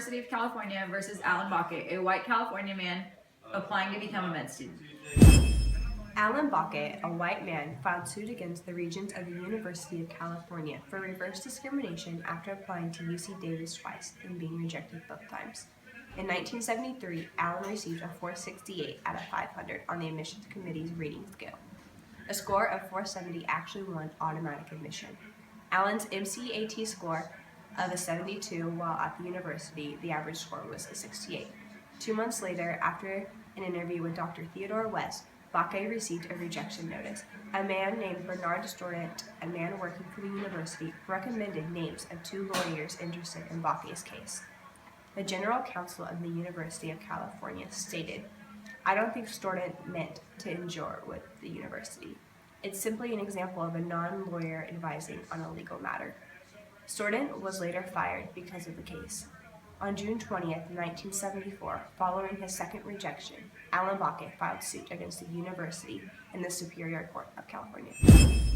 University of California versus Alan Bakke, a white California man applying to become a med student. Alan Bakke, a white man, filed suit against the Regents of the University of California for reverse discrimination after applying to UC Davis twice and being rejected both times. In 1973, Alan received a 468 out of 500 on the admissions committee's rating scale. A score of 470 actually won automatic admission. Alan's MCAT score of a 72, while at the university, the average score was a 68. 2 months later, after an interview with Dr. Theodore West, Bakke received a rejection notice. A man named Bernard Destorant, a man working for the university, recommended names of 2 lawyers interested in Bakke's case. The General Counsel of the University of California stated, "I don't think Destorant meant to injure with the university. It's simply an example of a non-lawyer advising on a legal matter." Destorant was later fired because of the case. On June 20th, 1974, following his second rejection, Alan Bakke filed suit against the university in the Superior Court of California.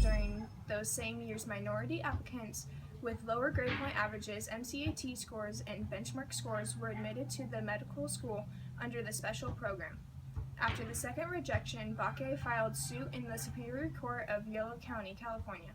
During those same years, minority applicants with lower grade point averages, MCAT scores, and benchmark scores were admitted to the medical school under the special program. After the second rejection, Bakke filed suit in the Superior Court of Yolo County, California.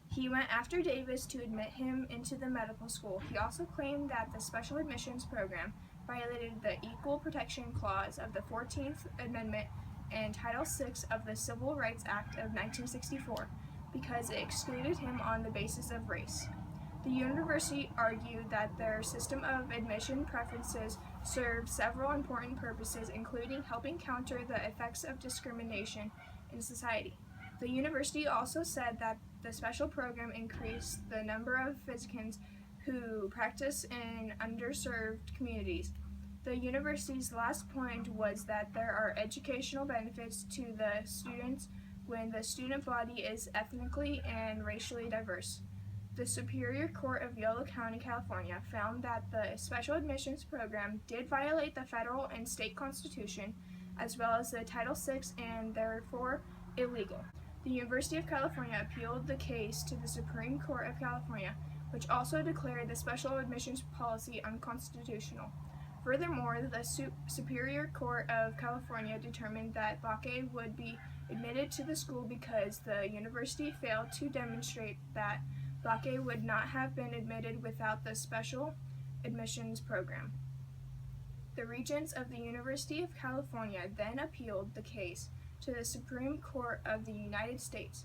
He went after Davis to admit him into the medical school. He also claimed that the special admissions program violated the Equal Protection Clause of the 14th Amendment and Title VI of the Civil Rights Act of 1964 because it excluded him on the basis of race. The university argued that their system of admission preferences served several important purposes, including helping counter the effects of discrimination in society. The university also said that the special program increased the number of physicians who practice in underserved communities. The university's last point was that there are educational benefits to the students when the student body is ethnically and racially diverse. The Superior Court of Yolo County, California found that the special admissions program did violate the federal and state constitution as well as the Title VI and therefore illegal. The University of California appealed the case to the Supreme Court of California, which also declared the special admissions policy unconstitutional. Furthermore, the Superior Court of California determined that Bakke would be admitted to the school because the university failed to demonstrate that Bakke would not have been admitted without the special admissions program. The Regents of the University of California then appealed the case to the Supreme Court of the United States.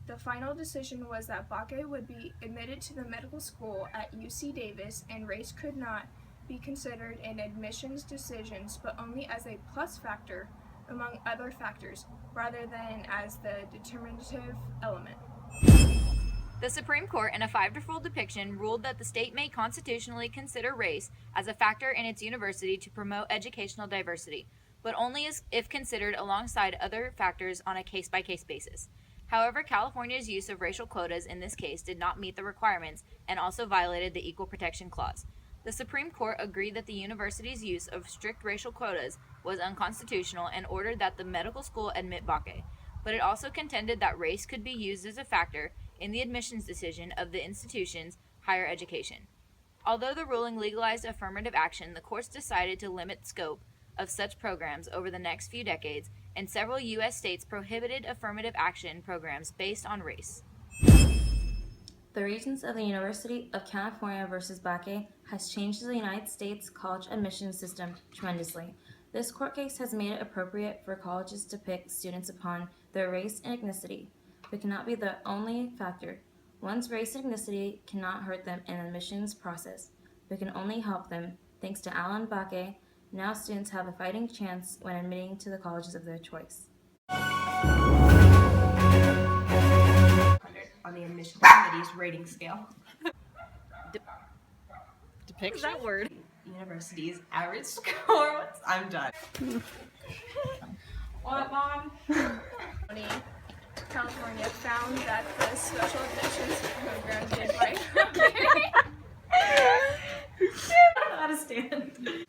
The final decision was that Bakke would be admitted to the medical school at UC Davis and race could not be considered in admissions decisions but only as a plus factor among other factors rather than as the determinative element. The Supreme Court, in a 5-4 depiction, ruled that the state may constitutionally consider race as a factor in its university to promote educational diversity, but only if considered alongside other factors on a case-by-case basis. However, California's use of racial quotas in this case did not meet the requirements and also violated the Equal Protection Clause. The Supreme Court agreed that the university's use of strict racial quotas was unconstitutional and ordered that the medical school admit Bakke, but it also contended that race could be used as a factor in the admissions decision of the institution's higher education. Although the ruling legalized affirmative action, the courts decided to limit scope of such programs over the next few decades, and several U.S. states prohibited affirmative action programs based on race. The Regents of the University of California versus Bakke has changed the United States college admissions system tremendously. This court case has made it appropriate for colleges to pick students upon their race and ethnicity, but cannot be the only factor. One's race and ethnicity cannot hurt them in the admissions process, but can only help them. Thanks to Alan Bakke, now students have a fighting chance when admitting to the colleges of their choice. On the admissions committee's rating scale. Depiction? That word? University's average score. I'm done. What, Mom? California found that the special admissions program did violate. I don't know how to stand.